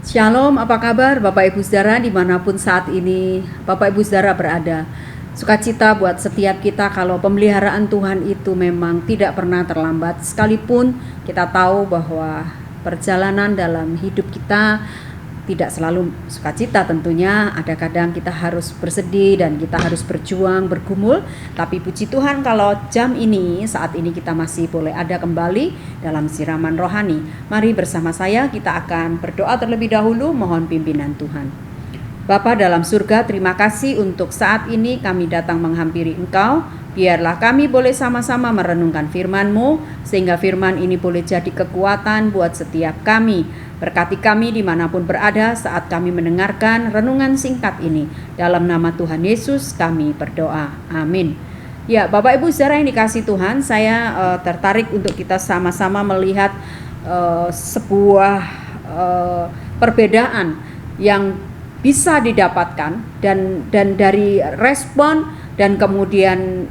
Shalom, apa kabar Bapak Ibu Saudara dimanapun saat ini Bapak Ibu Saudara berada. Sukacita buat setiap kita kalau pemeliharaan Tuhan itu memang tidak pernah terlambat. Sekalipun kita tahu bahwa perjalanan dalam hidup kita tidak selalu sukacita tentunya. Ada kadang kita harus bersedih dan kita harus berjuang, bergumul. Tapi puji Tuhan kalau jam ini, saat ini kita masih boleh ada kembali dalam siraman rohani. Mari bersama saya kita akan berdoa terlebih dahulu, mohon pimpinan Tuhan. Bapa dalam surga, terima kasih untuk saat ini kami datang menghampiri Engkau. Biarlah kami boleh sama-sama merenungkan firman-Mu, sehingga firman ini boleh jadi kekuatan buat setiap kami. Berkati kami dimanapun berada saat kami mendengarkan renungan singkat ini. Dalam nama Tuhan Yesus kami berdoa. Amin. Ya, Bapak Ibu Saudara yang dikasih Tuhan, saya tertarik untuk kita sama-sama melihat sebuah perbedaan yang bisa didapatkan dan dari respon dan kemudian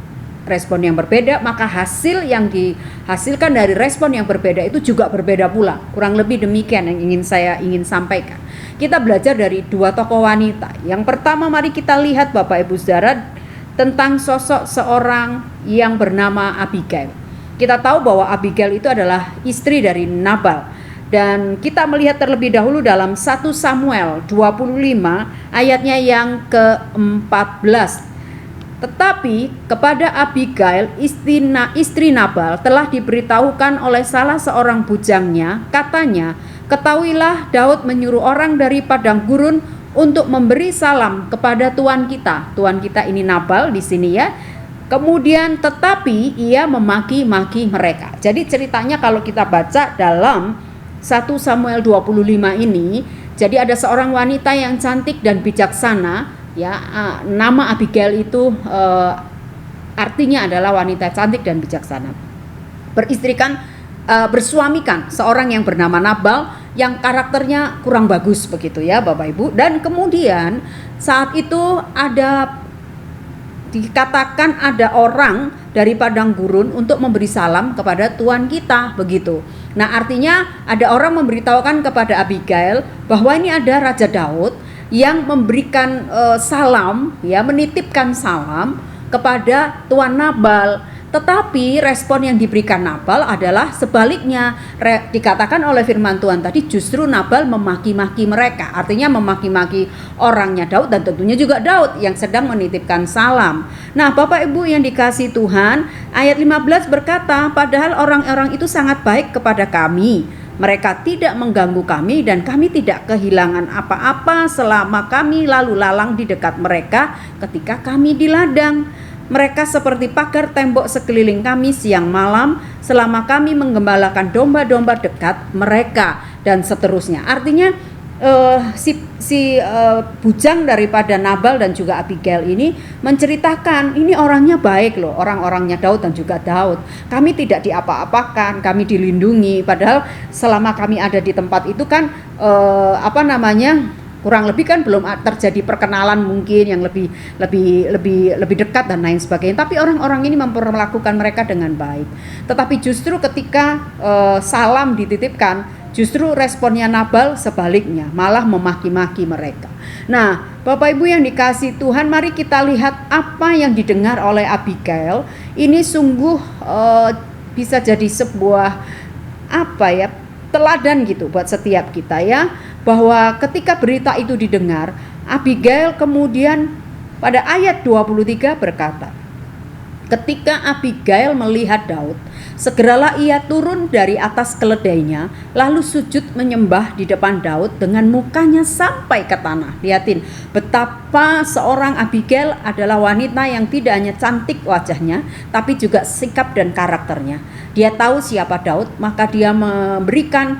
respon yang berbeda, maka hasil yang dihasilkan dari respon yang berbeda itu juga berbeda pula. Kurang lebih demikian yang saya ingin sampaikan. Kita belajar dari dua tokoh wanita. Yang pertama, mari kita lihat Bapak Ibu Saudara tentang sosok seorang yang bernama Abigail. Kita tahu bahwa Abigail itu adalah istri dari Nabal. Dan kita melihat terlebih dahulu dalam 1 Samuel 25 ayatnya yang ke-14. Tetapi kepada Abigail istri Nabal telah diberitahukan oleh salah seorang bujangnya, katanya, ketahuilah Daud menyuruh orang dari padang gurun untuk memberi salam kepada tuan kita. Tuan kita ini Nabal di sini ya. Kemudian tetapi ia memaki-maki mereka. Jadi ceritanya kalau kita baca dalam 1 Samuel 25 ini, jadi ada seorang wanita yang cantik dan bijaksana. Ya, nama Abigail itu artinya adalah wanita cantik dan bijaksana. Bersuamikan seorang yang bernama Nabal yang karakternya kurang bagus begitu ya Bapak Ibu. Dan kemudian saat itu dikatakan ada orang dari padang gurun untuk memberi salam kepada tuan kita begitu. Nah, artinya ada orang memberitahukan kepada Abigail bahwa ini ada Raja Daud yang memberikan salam, ya, menitipkan salam kepada tuan Nabal. Tetapi respon yang diberikan Nabal adalah sebaliknya. Dikatakan oleh firman Tuhan tadi justru Nabal memaki-maki mereka. Artinya memaki-maki orangnya Daud dan tentunya juga Daud yang sedang menitipkan salam. Nah, Bapak Ibu yang dikasihi Tuhan, ayat 15 berkata, padahal orang-orang itu sangat baik kepada kami. Mereka tidak mengganggu kami dan kami tidak kehilangan apa-apa selama kami lalu lalang di dekat mereka ketika kami di ladang. Mereka seperti pagar tembok sekeliling kami siang malam selama kami menggembalakan domba-domba dekat mereka dan seterusnya. Artinya bujang daripada Nabal dan juga Abigail ini menceritakan ini orangnya baik loh, orang-orangnya Daud dan juga Daud. Kami tidak diapa-apakan, kami dilindungi. Padahal selama kami ada di tempat itu kan kurang lebih kan belum terjadi perkenalan mungkin yang lebih dekat dan lain sebagainya. Tapi orang-orang ini memperlakukan mereka dengan baik. Tetapi justru ketika salam dititipkan, justru responnya Nabal sebaliknya, malah memaki-maki mereka. Nah, Bapak Ibu yang dikasihi Tuhan, mari kita lihat apa yang didengar oleh Abigail. Ini sungguh bisa jadi sebuah teladan gitu buat setiap kita ya, bahwa ketika berita itu didengar, Abigail kemudian pada ayat 23 berkata, ketika Abigail melihat Daud, segeralah ia turun dari atas keledainya, lalu sujud menyembah di depan Daud dengan mukanya sampai ke tanah. Lihatin betapa seorang Abigail adalah wanita yang tidak hanya cantik wajahnya, tapi juga sikap dan karakternya. Dia tahu siapa Daud, maka dia memberikan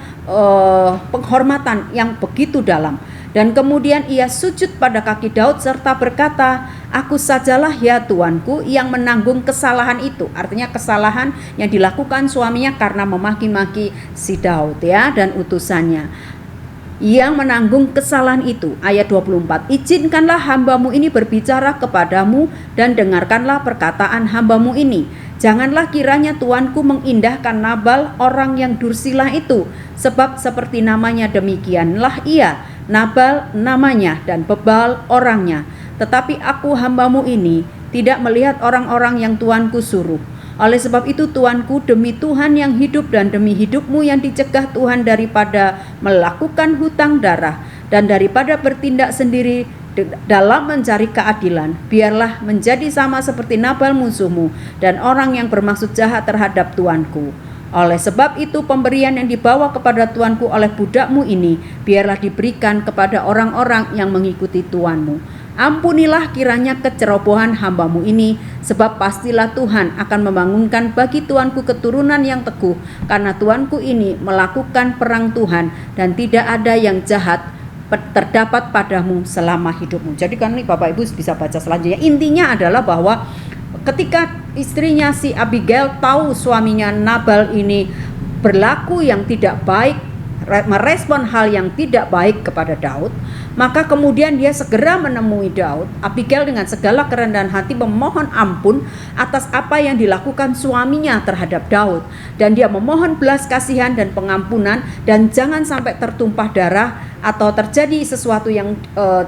penghormatan yang begitu dalam. Dan kemudian ia sujud pada kaki Daud serta berkata, aku sajalah ya tuanku yang menanggung kesalahan itu. Artinya kesalahan yang dilakukan suaminya karena memaki-maki si Daud ya dan utusannya. yang menanggung kesalahan itu. Ayat 24, izinkanlah hambamu ini berbicara kepadamu dan dengarkanlah perkataan hambamu ini. Janganlah kiranya tuanku mengindahkan Nabal orang yang dursila itu, sebab seperti namanya demikianlah ia. Nabal namanya dan Bebal orangnya. Tetapi aku hambamu ini tidak melihat orang-orang yang tuanku suruh. Oleh sebab itu tuanku, demi Tuhan yang hidup dan demi hidupmu yang dicegah Tuhan daripada melakukan hutang darah dan daripada bertindak sendiri dalam mencari keadilan, biarlah menjadi sama seperti Nabal musuhmu dan orang yang bermaksud jahat terhadap tuanku. Oleh sebab itu pemberian yang dibawa kepada tuanku oleh budakmu ini biarlah diberikan kepada orang-orang yang mengikuti tuanmu. Ampunilah kiranya kecerobohan hambamu ini, sebab pastilah Tuhan akan membangunkan bagi tuanku keturunan yang teguh, karena tuanku ini melakukan perang Tuhan dan tidak ada yang jahat terdapat padamu selama hidupmu. Jadi kan ini Bapak Ibu bisa baca selanjutnya. Intinya adalah bahwa ketika istrinya si Abigail tahu suaminya Nabal ini berlaku yang tidak baik, merespon hal yang tidak baik kepada Daud, maka kemudian dia segera menemui Daud. Abigail dengan segala kerendahan hati memohon ampun atas apa yang dilakukan suaminya terhadap Daud, dan dia memohon belas kasihan dan pengampunan, dan jangan sampai tertumpah darah atau terjadi sesuatu yang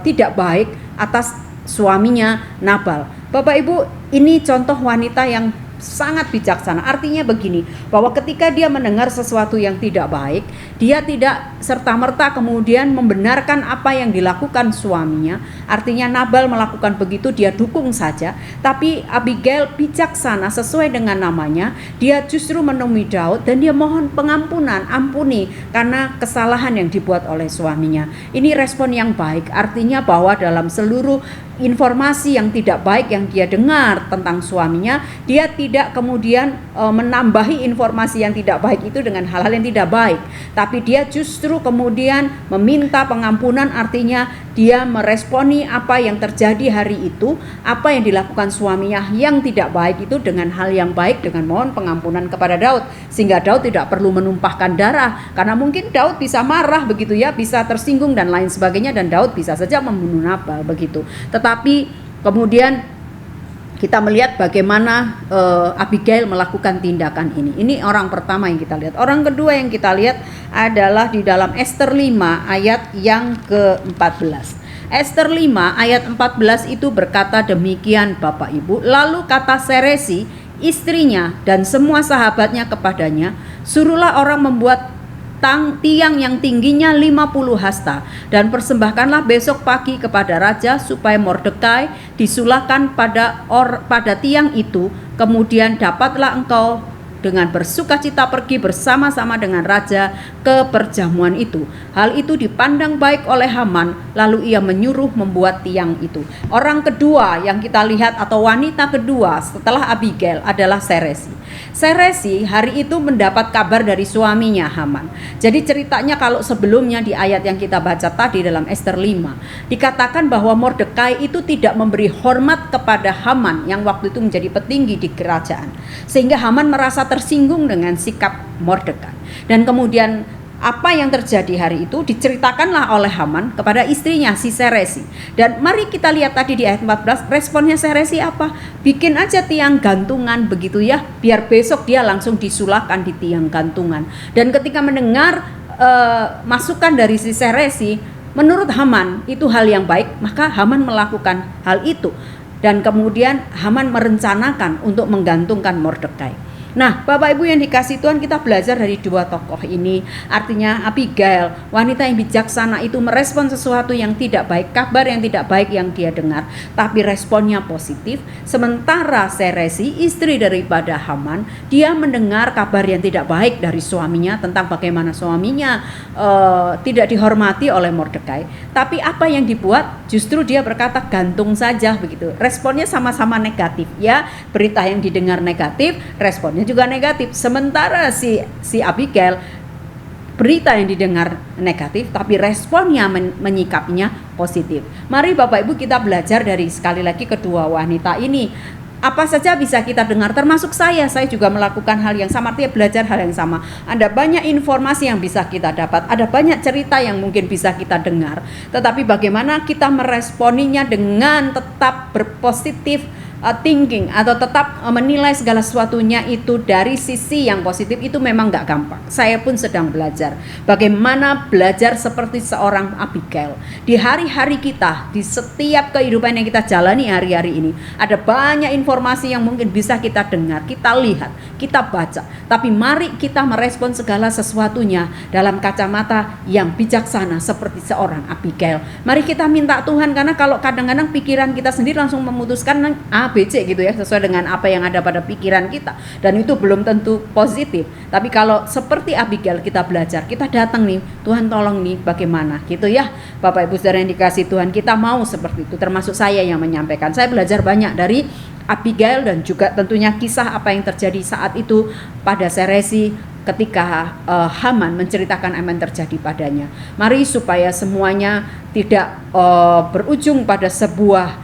tidak baik atas suaminya Nabal. Bapak Ibu, ini contoh wanita yang sangat bijaksana. Artinya begini, bahwa ketika dia mendengar sesuatu yang tidak baik, dia tidak serta-merta kemudian membenarkan apa yang dilakukan suaminya. Artinya Nabal melakukan begitu, dia dukung saja. Tapi Abigail bijaksana, sesuai dengan namanya, dia justru menemui Daud dan dia mohon pengampunan, ampuni karena kesalahan yang dibuat oleh suaminya. Ini respon yang baik, artinya bahwa dalam seluruh informasi yang tidak baik yang dia dengar tentang suaminya, dia tidak kemudian menambahi informasi yang tidak baik itu dengan hal-hal yang tidak baik, tapi dia justru kemudian meminta pengampunan. Artinya dia meresponi apa yang terjadi hari itu, apa yang dilakukan suaminya yang tidak baik itu dengan hal yang baik, dengan mohon pengampunan kepada Daud, sehingga Daud tidak perlu menumpahkan darah, karena mungkin Daud bisa marah begitu ya, bisa tersinggung dan lain sebagainya, dan Daud bisa saja membunuh Nabal begitu. Tetapi kemudian kita melihat bagaimana Abigail melakukan tindakan ini. Ini orang pertama yang kita lihat. Orang kedua yang kita lihat adalah di dalam Ester 5 ayat yang ke-14. Ester 5 ayat 14 itu berkata demikian Bapak Ibu. Lalu kata Seresi istrinya dan semua sahabatnya kepadanya, suruhlah orang membuat tiang yang tingginya 50 hasta dan persembahkanlah besok pagi kepada raja supaya Mordekai disulahkan pada tiang itu. Kemudian dapatlah engkau dengan bersukacita pergi bersama-sama dengan raja ke perjamuan itu. Hal itu dipandang baik oleh Haman, lalu ia menyuruh membuat tiang itu. Orang kedua yang kita lihat atau wanita kedua setelah Abigail adalah Seresi. Seresi hari itu mendapat kabar dari suaminya Haman. Jadi ceritanya kalau sebelumnya di ayat yang kita baca tadi dalam Ester 5 dikatakan bahwa Mordekai itu tidak memberi hormat kepada Haman yang waktu itu menjadi petinggi di kerajaan, sehingga Haman merasa tersinggung dengan sikap Mordekai. Dan kemudian apa yang terjadi hari itu diceritakanlah oleh Haman kepada istrinya si Seresi. Dan mari kita lihat tadi di ayat 14, responnya Seresi apa? Bikin aja tiang gantungan begitu ya, biar besok dia langsung disulahkan di tiang gantungan. Dan ketika mendengar masukan dari si Seresi, menurut Haman itu hal yang baik, maka Haman melakukan hal itu. Dan kemudian Haman merencanakan untuk menggantungkan Mordekai. Nah, Bapak Ibu yang dikasih Tuhan, kita belajar dari dua tokoh ini. Artinya Abigail, wanita yang bijaksana itu merespon sesuatu yang tidak baik, kabar yang tidak baik yang dia dengar, tapi responnya positif. Sementara Seresi, istri daripada Haman, dia mendengar kabar yang tidak baik dari suaminya tentang bagaimana suaminya tidak dihormati oleh Mordekai. Tapi apa yang dibuat? Justru dia berkata gantung saja begitu. Responnya sama-sama negatif ya. Berita yang didengar negatif, responnya juga negatif. Sementara si Abigail, berita yang didengar negatif tapi responnya menyikapinya positif. Mari Bapak Ibu kita belajar dari sekali lagi kedua wanita ini. Apa saja bisa kita dengar, termasuk saya juga melakukan hal yang sama, artinya belajar hal yang sama. Ada banyak informasi yang bisa kita dapat, ada banyak cerita yang mungkin bisa kita dengar, tetapi bagaimana kita meresponinya dengan tetap berpositif thinking, atau tetap menilai segala sesuatunya itu dari sisi yang positif, itu memang gak gampang. Saya pun sedang belajar bagaimana belajar seperti seorang Abigail. Di hari-hari kita, di setiap kehidupan yang kita jalani hari-hari ini, ada banyak informasi yang mungkin bisa kita dengar, kita lihat, kita baca, tapi mari kita merespon segala sesuatunya dalam kacamata yang bijaksana seperti seorang Abigail. Mari kita minta Tuhan, karena kalau kadang-kadang pikiran kita sendiri langsung memutuskan A, B, C gitu ya, sesuai dengan apa yang ada pada pikiran kita, dan itu belum tentu positif. Tapi kalau seperti Abigail kita belajar, kita datang nih, Tuhan tolong nih bagaimana gitu ya. Bapak Ibu Saudara yang dikasih Tuhan, kita mau seperti itu, termasuk saya yang menyampaikan. Saya belajar banyak dari Abigail, dan juga tentunya kisah apa yang terjadi saat itu pada Seresi ketika Haman menceritakan apa yang terjadi padanya. Mari supaya semuanya tidak berujung pada sebuah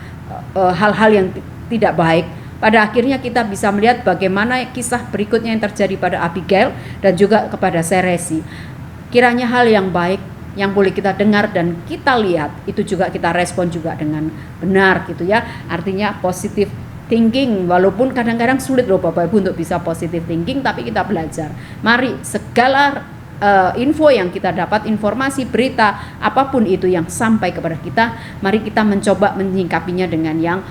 hal-hal yang tidak baik. Pada akhirnya kita bisa melihat bagaimana kisah berikutnya yang terjadi pada Abigail dan juga kepada Seresi. Kiranya hal yang baik yang boleh kita dengar dan kita lihat, itu juga kita respon juga dengan benar gitu ya. Artinya positive thinking, walaupun kadang-kadang sulit loh Bapak Ibu untuk bisa positive thinking, tapi kita belajar. Mari segala info yang kita dapat, informasi, berita, apapun itu yang sampai kepada kita, mari kita mencoba menyingkapinya dengan yang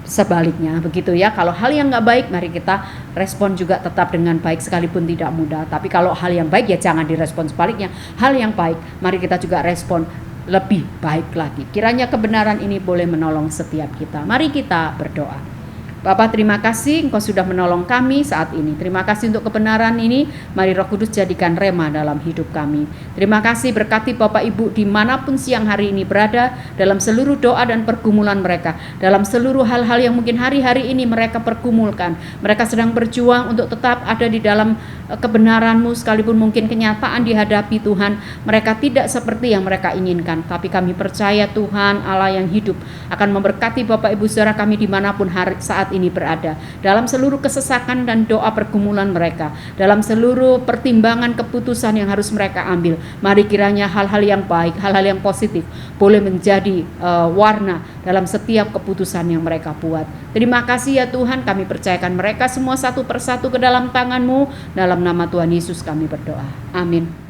sebaliknya begitu ya. Kalau hal yang nggak baik, mari kita respon juga tetap dengan baik sekalipun tidak mudah. Tapi kalau hal yang baik ya jangan direspon sebaliknya. Hal yang baik mari kita juga respon lebih baik lagi. Kiranya kebenaran ini boleh menolong setiap kita. Mari kita berdoa. Bapa, terima kasih Engkau sudah menolong kami saat ini. Terima kasih untuk kebenaran ini. Mari Roh Kudus jadikan rema dalam hidup kami. Terima kasih, berkati Bapak Ibu dimanapun siang hari ini berada, dalam seluruh doa dan pergumulan mereka, dalam seluruh hal-hal yang mungkin hari-hari ini mereka pergumulkan. Mereka sedang berjuang untuk tetap ada di dalam kebenaran-Mu, sekalipun mungkin kenyataan dihadapi Tuhan, mereka tidak seperti yang mereka inginkan. Tapi kami percaya Tuhan Allah yang hidup akan memberkati Bapak Ibu Saudara kami dimanapun saat ini berada, dalam seluruh kesesakan dan doa pergumulan mereka, dalam seluruh pertimbangan keputusan yang harus mereka ambil. Mari kiranya hal-hal yang baik, hal-hal yang positif boleh menjadi warna dalam setiap keputusan yang mereka buat. Terima kasih ya Tuhan, kami percayakan mereka semua satu persatu ke dalam tangan-Mu. Dalam nama Tuhan Yesus kami berdoa, amin.